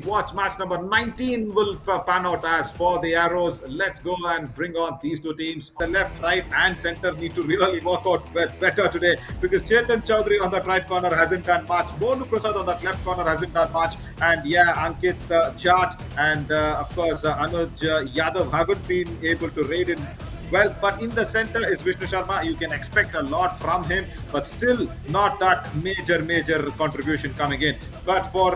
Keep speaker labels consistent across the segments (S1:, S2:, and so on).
S1: watch match number 19 will pan out as for the Arrows. Let's go and bring on these two teams. The left, right, and center need to really work out better today because Chetan Chaudhary on that right corner hasn't done much. Bonu Prasad on that left corner hasn't done much. And yeah, Ankit Jat and of course Anuj Yadav haven't been able to raid in well, but in the center is Vishnu Sharma. You can expect a lot from him, but still not that major contribution coming in. But for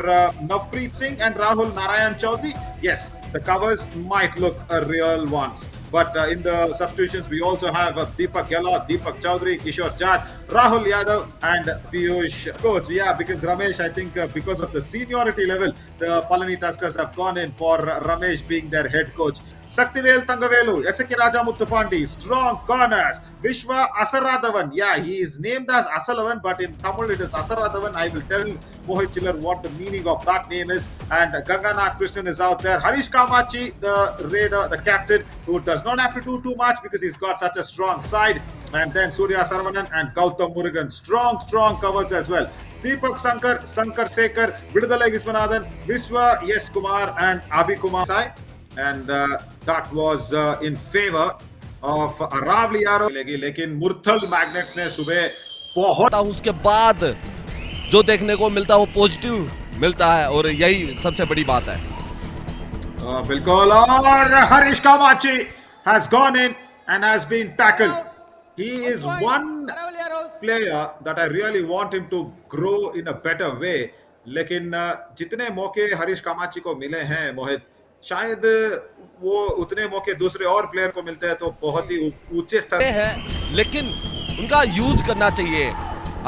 S1: Navpreet Singh and Rahul Narayan Chaudhary, yes, the covers might look real ones. But in the substitutions, we also have Deepak Gehlot, Deepak Chaudhary, Kishore Jat, Rahul Yadav, and Piyush. Coach, yeah, because Ramesh, I think because of the seniority level, the Palani Tuskers have gone in for Ramesh being their head coach. Saktivel Thangavelu, S.K. Raja Muthupandi, strong corners. Vishwa Asaradavan, yeah, he is named as Asalavan, but in Tamil it is Asaradavan. I will tell Mohit Chiller what the meaning of that name is. And Ganganath Krishnan is out there. Harish Kamachi, the raider, the captain, who does not have to do too much because he's got such a strong side. And then Surya Saravanan and Gautam Murugan, strong covers as well. Deepak Sankar Sekar, Vidudalai Viswanathan, Viswa Yes Kumar, and Abhi Kumar. And that was in favor of Aravli Arrow. लेकिन Murthal magnets ने सुबह बहुत
S2: उसके बाद जो देखने को मिलता है वो पॉजिटिव मिलता है और यही सबसे बड़ी बात है।
S1: बिल्कुल और हरीश कामाची has gone in and has been tackled. He is one player that I really want him to grow in a better way. लेकिन जितने मौके हरीश कामाची को मिले हैं मोहित, शायद वो उतने मौके दूसरे और प्लेयर को मिलते हैं तो बहुत ही ऊंचे स्तर
S2: है, लेकिन उनका यूज करना चाहिए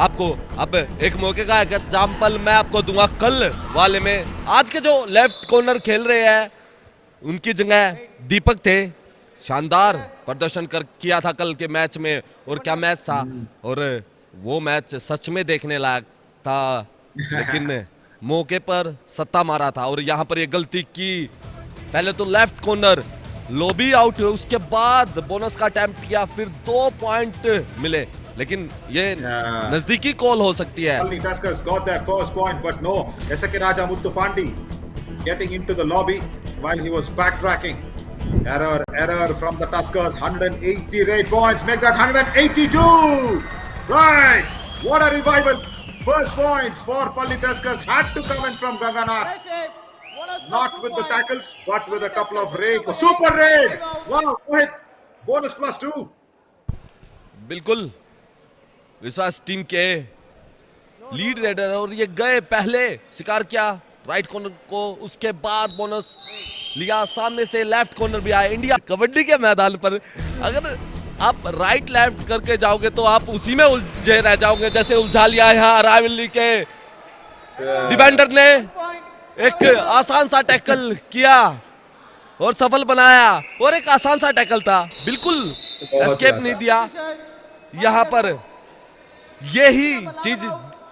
S2: आपको। अब एक मौके का एग्जांपल मैं आपको दूंगा कल वाले में। आज के जो लेफ्ट कॉर्नर खेल रहे हैं उनकी जगह दीपक थे, शानदार प्रदर्शन किया था कल के मैच में। और क्या मैच था, और वो मैच सच में देखने लायक था, लेकिन मौके पर सत्ता मारा था। और यहाँ पर ये गलती की, पहले तो लेफ्ट कॉर्नर लॉबी आउट हुए, उसके बाद बोनस का अटेम्प्ट किया, फिर 2 पॉइंट मिले, लेकिन ये नजदीकी कॉल हो सकती है।
S1: Tuskers got their first point, but no. S.K. Raja Muthupandi getting into the lobby while he was backtracking. Error from the Tuskers. 188 points, make that 182. Right, what a revival! First points for Palani Tuskers had to come in from Ganganath. Not with the tackles, but with a couple of raid. Super raid! Wow, Mohit, bonus +2.
S2: बिल्कुल विश्वास team के lead raider, और ये गए पहले शिकार किया right corner को, उसके बाद बोनस लिया, सामने से लेफ्ट कॉर्नर भी आया। इंडिया कबड्डी के मैदान पर अगर आप राइट लेफ्ट करके जाओगे तो आप उसी में उलझे रह जाओगे, जैसे उलझा लिया है अरावली के डिफेंडर ने। एक आसान सा टैकल किया और सफल बनाया, और एक आसान सा टैकल था, बिल्कुल एस्केप नहीं दिया। यहाँ पर यही चीज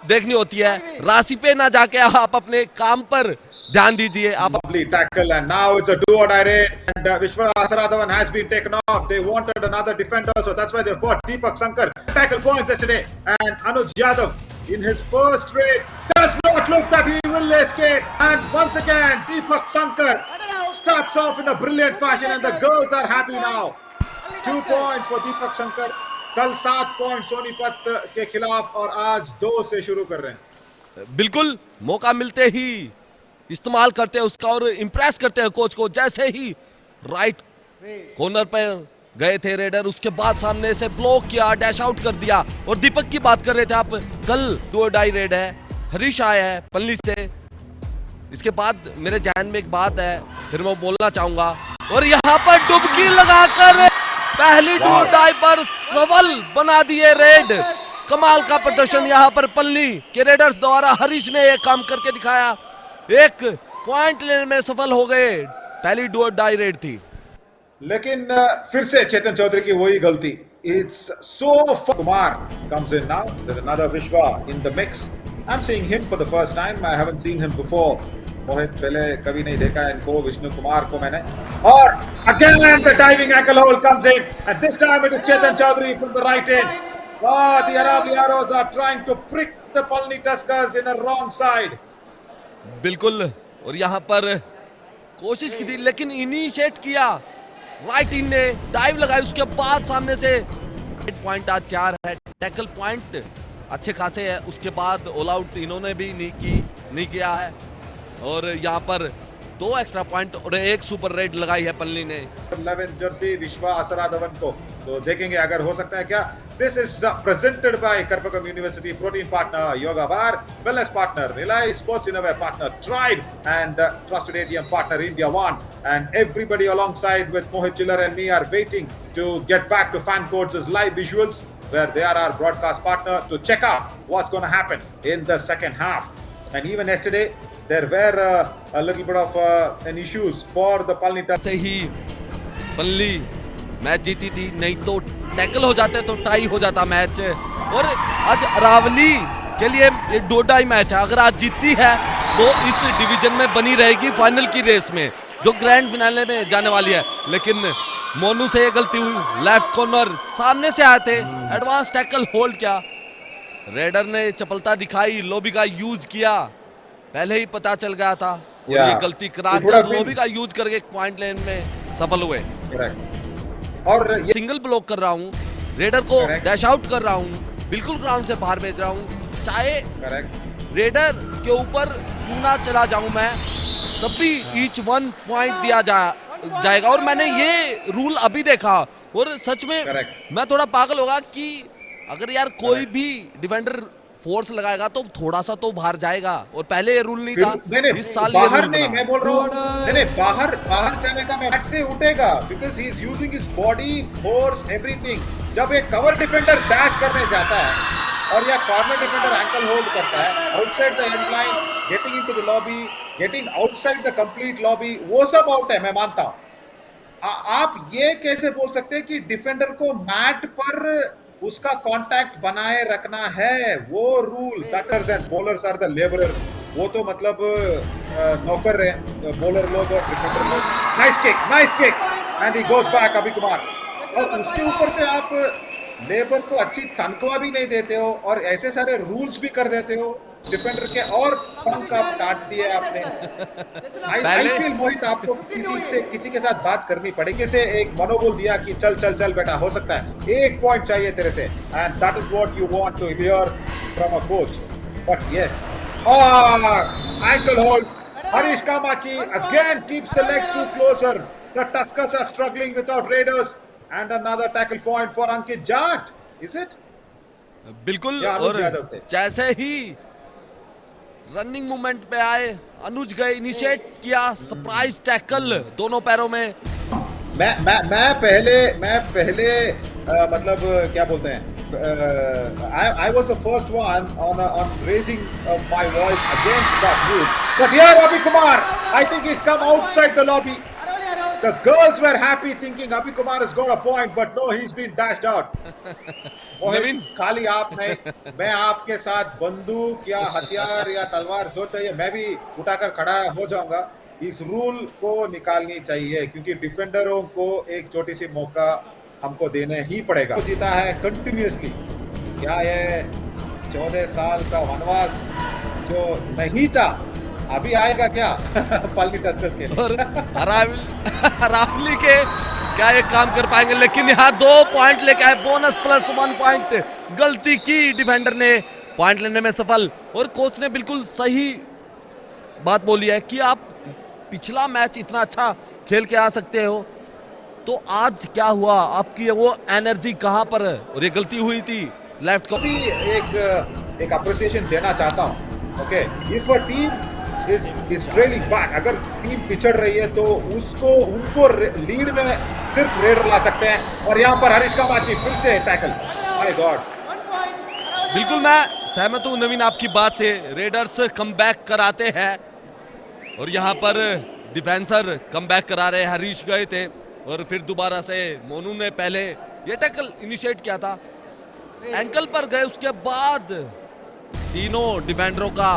S2: देखनी होती है, राशि पे ना जाके आप अपने काम पर ध्यान दीजिए। आप
S1: lovely tackle and now it's a do or die raid and Vishwa Asaradavan has been taken off. They wanted another defender, so that's why they've got Deepak Sankar. Tackle points yesterday, and Anuj Yadav in his first raid does not look that he will escape, and once again Deepak Sankar starts off in a brilliant fashion and the girls are happy now. 2 points for Deepak Sankar. कल 7 point Sonipat के खिलाफ और आज 2 से शुरू कर रहे हैं।
S2: बिल्कुल मौका मिलते ही इस्तेमाल करते हैं उसका और इंप्रेस करते हैं कोच को। जैसे ही राइट कॉर्नर पर गए थे रेडर, उसके बाद सामने से ब्लॉक किया, डैश आउट कर दिया। और दीपक की बात कर रहे थे आप, कल 2 डाई रेड है, हरीश आया है पल्ली से। इसके बाद मेरे जहन में एक बात है, फिर मैं बोलना चाहूंगा, और यहाँ पर डुबकी लगाकर पहली 2 डाई पर सफल बना दिए रेड। कमाल का प्रदर्शन यहाँ पर पल्ली के रेडर्स द्वारा, हरीश ने एक काम करके दिखाया, 1 पॉइंट लेने में सफल हो गए। पहली 2 डाई रेड थी,
S1: लेकिन फिर से चेतन चौधरी की वही गलती। It's so fun. Kumar comes in now. There's another Vishwa in the mix. I'm seeing him for the first time. I haven't seen him before. मोहित पहले कभी नहीं देखा इनको, विष्णु कुमार को मैंने। और again the diving ankle hold comes in, and this time it is Chetan Chaudhary from the right end. Oh, the Aravali Arrows are trying to prick the Palani Tuskers in a wrong side.
S2: बिल्कुल और यहाँ पर कोशिश की थी लेकिन initiate किया right इन ने, डाइव लगाई, उसके बाद सामने से पॉइंट आज 4 है, टैकल पॉइंट अच्छे खासे है, उसके बाद ऑल आउट इन्होंने भी नहीं किया है और यहाँ पर 2 एक्स्ट्रा पॉइंट और 1 सुपर रेड लगाई है पल्ली ने।
S1: 11 जर्सी विश्वा असरा धवन को, तो देखेंगे अगर हो सकता है क्या। This is presented by Karpagam university, protein partner yoga bar, wellness partner रिलाई, sports innerwear partner tribe and trusted ATM partner India one, and everybody alongside with Mohit Chiller and me are waiting to get back to Fan Codes' live visuals where they are our broadcast partner to check out what's going to happen in the second half. And even yesterday there were a little bit of an issues for the Palni
S2: से ही पल्ली match जीती थी, नहीं तो tackle हो जाते तो tie हो जाता मैच। और आज अरावली के लिए ये 2-2 मैच है, अगर आज जीतती है तो इस डिवीजन में बनी रहेगी फाइनल की रेस में जो ग्रैंड फिनाले में जाने वाली है। लेकिन मोनू से ये गलती हुई, लेफ्ट कॉर्नर सामने से आए थे, एडवांस टैकल होल्ड किया, रेडर ने चपलता दिखाई, लॉबी का यूज किया, पहले ही पता चल गया था और ये गलती करा कर लॉबी का यूज करके पॉइंट लेन में सफल हुए।
S1: और
S2: सिंगल ब्लॉक कर रहा हूँ, रेडर को डैश आउट कर रहा हूँ, बिल्कुल ग्राउंड से बाहर भेज रहा हूँ, चाहे रेडर के ऊपर क्यों ना चला जाऊं मैं, तब भी ईच 1 पॉइंट दिया जाएगा। और मैंने ये रूल अभी देखा और सच में मैं थोड़ा पागल होगा कि अगर यार कोई भी डिफेंडर फोर्स लगाएगा तो थोड़ा सा तो बाहर जाएगा, और पहले ये रूल नहीं था, इस साल
S1: बाहर नहीं, मैं बोल रहा हूँ नहीं बाहर जाने का मैच से उठेगा, because he is using his body force everything. जब एक कवर डिफेंडर डैश करने जाता है और या कॉर्नर डिफेंडर एंकल होल्ड करता है outside the end line, getting into the lobby, getting outside the complete lobby, वो सब आउट है, मैं मानता हूं। आप ये कैसे बोल सकते हैं कि डिफेंडर को मैट पर उसका कांटेक्ट बनाए रखना है, वो rule. Batters and bowlers are the labourers, वो तो मतलब नौकर है बॉलर लोग और डिफेंडर लोग। Nice kick and he goes back अभी कुमार, और उसके ऊपर से आप लेबर को अच्छी तनख्वाह भी नहीं देते हो और ऐसे सारे रूल्स भी कर देते हो डिफेंडर के, और पंख आप काट दिए आपने। आई फील मोहित आपको किसी के साथ बात करनी पड़ेगी, से एक मनोबल दिया कि चल बेटा, हो सकता है 1 पॉइंट चाहिए तेरे से, and that is what you want to hear from a coach. But yes, ankle hold, Harish Kamachi again keeps the legs too closer. The Tuskers are struggling without Raiders, and another tackle point for Ankit Jat. Is it?
S2: बिल्कुल, और जैसे ही running movement पे आए अनुज गए, initiate किया surprise tackle दोनों पैरों में।
S1: मैं पहले मतलब क्या बोलते हैं, I was the first one on raising my voice against that move. But here Abhi Kumar, I think he's come outside the lobby. The girls were happy thinking Abhi Kumar has got a point, but no, he's been dashed out. खाली आप नहीं, मैं आपके साथ बंदूक या हथियार या तलवार जो चाहिए मैं भी उठाकर खड़ा हो जाऊंगा। इस रूल को निकालनी चाहिए क्योंकि डिफेंडरों को एक छोटी सी मौका हमको देना ही पड़ेगा। जीता है कंटिन्यूअसली, क्या ये 14 साल का वनवास जो नहीं था अभी आएगा क्या पल्ली टस्कर्स के
S2: और अरावली के क्या ये काम कर पाएंगे, लेकिन यहाँ 2 पॉइंट लेके आए, बोनस प्लस 1 पॉइंट। गलती की डिफेंडर ने, पॉइंट लेने में सफल। और कोच ने बिल्कुल सही बात बोली है कि आप पिछला मैच इतना अच्छा खेल के आ सकते हो तो आज क्या हुआ, आपकी वो एनर्जी कहाँ पर है, और ये गलती हुई थी लेफ्ट को
S1: भी एक अप्रिसिएशन देना चाहता हूँ। Okay, if a team is trailing back, अगर टीम पिछड़ रही है तो उनको लीड में सिर्फ रेडर ला सकते हैं, और यहाँ पर हरीश कामाची फिर से टैकल। माय गॉड,
S2: बिल्कुल मैं सहमत हूँ नवीन आपकी बात से। रेडर्स कमबैक कराते हैं और यहाँ पर डिफेंसर कमबैक करा रहे, हरीश गए थे और फिर दोबारा से मोनू ने पहले ये टैकल इनिशिएट किया था, एंकल पर गए, उसके बाद तीनों डिफेंडरों का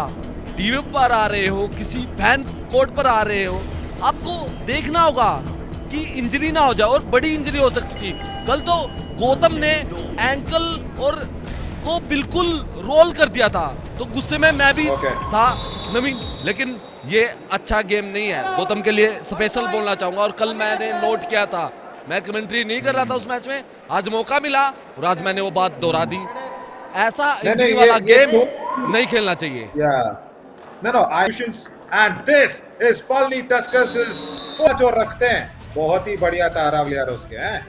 S2: टीवी पर आ रहे हो, किसी फैन कोर्ट पर आ रहे हो, आपको देखना होगा कि इंजरी ना हो जाए, और बड़ी इंजरी हो सकती थी। कल तो गौतम ने एंकल और को बिल्कुल रोल कर दिया था, तो गुस्से में मैं भी था नवीन, लेकिन ये अच्छा गेम नहीं है। गौतम के लिए स्पेशल बोलना चाहूंगा, और कल मैंने नोट किया था, मैं कमेंट्री नहीं कर रहा था उस मैच में, आज मौका मिला और आज मैंने वो बात दोहरा दी। ऐसा इंजरी वाला गेम नहीं खेलना चाहिए।
S1: And this is poly Tuskers जो रखते हैं, बहुत ही बढ़िया था अरावलियारोस के हैं।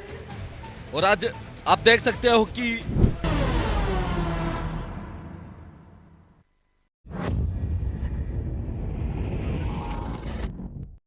S2: और आज आप देख सकते हो कि